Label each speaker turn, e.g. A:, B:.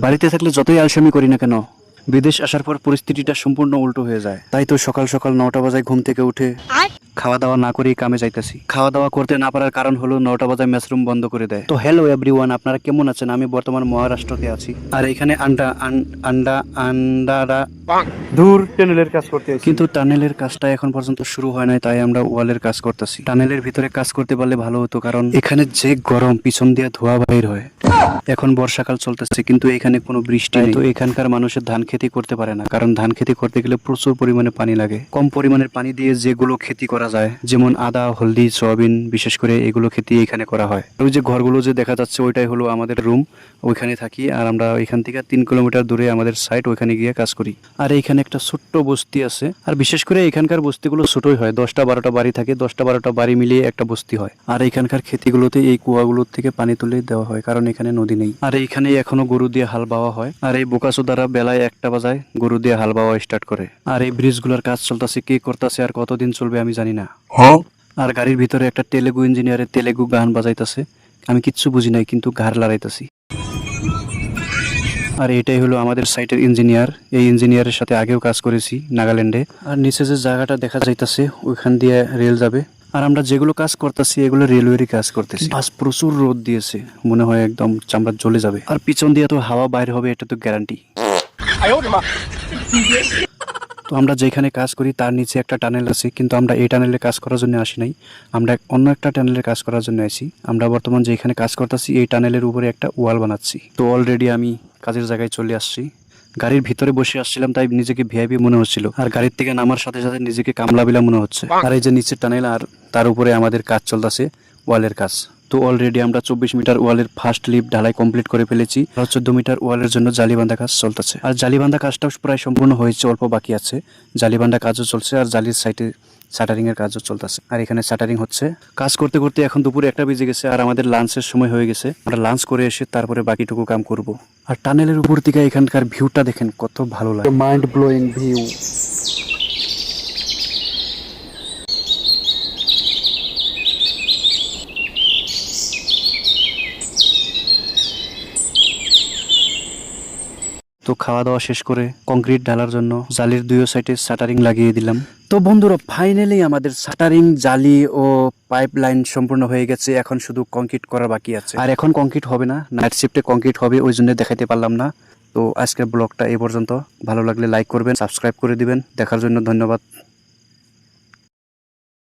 A: বাড়িতে থাকলে যতই আলসেমি করি না কেন, বিদেশ আসার পর পরিস্থিতিটা সম্পূর্ণ উল্টো হয়ে যায়। তাই তো সকাল সকাল 9টা বাজায় ঘুম থেকে উঠে খাওয়া দাওয়া না করেই কামে যাইতেছি। খাওয়া দাওয়া করতে না পারার কারণ হলো 9টা বাজায় মেসরুম বন্ধ করে দেয়। তো হ্যালো এভরিওয়ান, আপনারা কেমন আছেন? আমি বর্তমান মহারাষ্ট্রতে আছি, আর এখানে আন্ডারা
B: দূর টেনেলের কাজ করতে এসেছি।
A: কিন্তু টানেলের কাজটা এখন পর্যন্ত শুরু হয় নাই, তাই আমরা ওয়ালের কাজ করতেছি। টানেলের ভিতরে কাজ করতে পারলে ভালো হতো, কারণ এখানে যে গরম, পিছন দিয়ে ধোঁয়া বাইর হয়। এখন বর্ষাকাল চলতেছে কিন্তু এখানে কোনো বৃষ্টি নেই, তো এখানকার মানুষের ধান খেতি করতে পারে না, কারণ ধান খেতি করতে গেলে প্রচুর পরিমাণে পানি লাগে। কম পরিমাণের পানি দিয়ে যেগুলো খেতি করা যায়, যেমন আদা, হলদি, সয়াবিন, বিশেষ করে এগুলো খেতি এখানে করা হয়। ওই যে ঘরগুলো যে দেখা যাচ্ছে, ওইটাই হলো আমাদের রুম, ওইখানে থাকি। আর আমরা এখান থেকে 3 কিলোমিটার দূরে আমাদের সাইট, ওইখানে গিয়ে কাজ করি। আর এইখানে একটা ছোট্ট বস্তি আছে, আর বিশেষ করে এখানকার বস্তিগুলো ছোটই হয়, 10টা-12টা বাড়ি থাকে, 10টা-12টা বাড়ি মিলিয়ে একটা বস্তি হয়। আর এখানকার ক্ষেতিগুলোতে এই কুয়াগুলোর থেকে পানি তুলে দেওয়া হয়, কারণ এখানে নদী নেই। আর এইখানে এখনো গরু দিয়ে হাল বাওয়া হয়, আর এই বোকাচোদারা বেলায় 1টা বাজায় গরু দিয়ে হাল বাওয়া স্টার্ট করে। আর এই ব্রিজগুলোর কাজ চলতেছে, কে করতেছে আর কতদিন চলবে আমি জানি না। আর গাড়ির ভিতরে একটা তেলেগু ইঞ্জিনিয়ারের তেলেগু গান বাজাইতেছে, আমি কিচ্ছু বুঝি নাই, কিন্তু ঘাড় লড়াইতেছি। আর এটাই হলো আমাদের সাইটের ইঞ্জিনিয়ার। এই ইঞ্জিনিয়ারের সাথে আগেও কাজ করেছি নাগাল্যান্ডে। আর নিচে যে জায়গাটা দেখা যাইতেছে, ওইখান দিয়ে রেল যাবে। আর আমরা যেগুলো কাজ করতেছি এগুলো রেলওয়েরই কাজ করতেছি। আজ প্রচুর রোদ দিয়েছে, মনে হয় একদম চামড়া জ্বলে যাবে। আর পিছন দিয়ে তো হাওয়া বাইরে হবে, এটা তো গ্যারান্টি। তো আমরা যেখানে কাজ করি তার নিচে একটা টানেল আছে, কিন্তু আমরা এই টানেলে কাজ করার জন্য আসি নাই, আমরা অন্য একটা টানেলে কাজ করার জন্য আসি। আমরা বর্তমান যেখানে কাজ করতেছি এই টানেলের উপরে একটা ওয়াল বানাচ্ছি। তো অলরেডি আমি কাজের জায়গায় চলে আসছি। গাড়ির ভিতরে বসে আসছিলাম, তাই নিজেকে ভিআইপি মনে হচ্ছিল, আর গাড়ির থেকে নামার সাথে সাথে নিজেকে কামলাবিলা মনে হচ্ছে। আর এই যে নিচের টানেল, আর তার উপরে আমাদের কাজ চলতেছে, ওয়ালের কাজ। তো অলরেডি আমরা 24 মিটার ওয়ালের ফার্স্ট লিফ ঢালাই কমপ্লিট করে ফেলেছি, আর 14 মিটার ওয়ালের জন্য জালিবান্ধা কাজ চলতেছে। আর জালিবান্ধা কাজটাও প্রায় সম্পূর্ণ হয়েছে, অল্প বাকি আছে। জালিবান্ধা কাজও চলছে, আর জালির সাইডে শাটারিং এর কাজও চলতেছে। আর এখানে শাটারিং হচ্ছে। কাজ করতে করতে এখন দুপুরে 1টা বেজে গেছে, আর আমাদের লাঞ্চের সময় হয়ে গেছে। আমরা লাঞ্চ করে এসে তারপরে বাকিটুকু কাম করব। আর টানেলের উপর থেকে এখানকার ভিউটা দেখেন, কত ভালো লাগে,
B: মাইন্ড ব্লোয়িং ভিউ।
A: তো খাওয়া দাওয়া শেষ করে কংক্রিট ঢালার জন্য জালির 2 সাইডে শাটারিং লাগিয়ে দিলাম। তো বন্ধুরা, ফাইনালি আমাদের শাটারিং, জালি ও পাইপ লাইন সম্পূর্ণ হয়ে গেছে। এখন শুধু কংক্রিট করা বাকি আছে। আর এখন কংক্রিট হবে না, নাইট শিফটে কংক্রিট হবে, ওই জন্য দেখাইতে পারলাম না। তো আজকের ব্লগটা এই পর্যন্ত। ভালো লাগলে লাইক করবেন, সাবস্ক্রাইব করে দিবেন। দেখার জন্য ধন্যবাদ।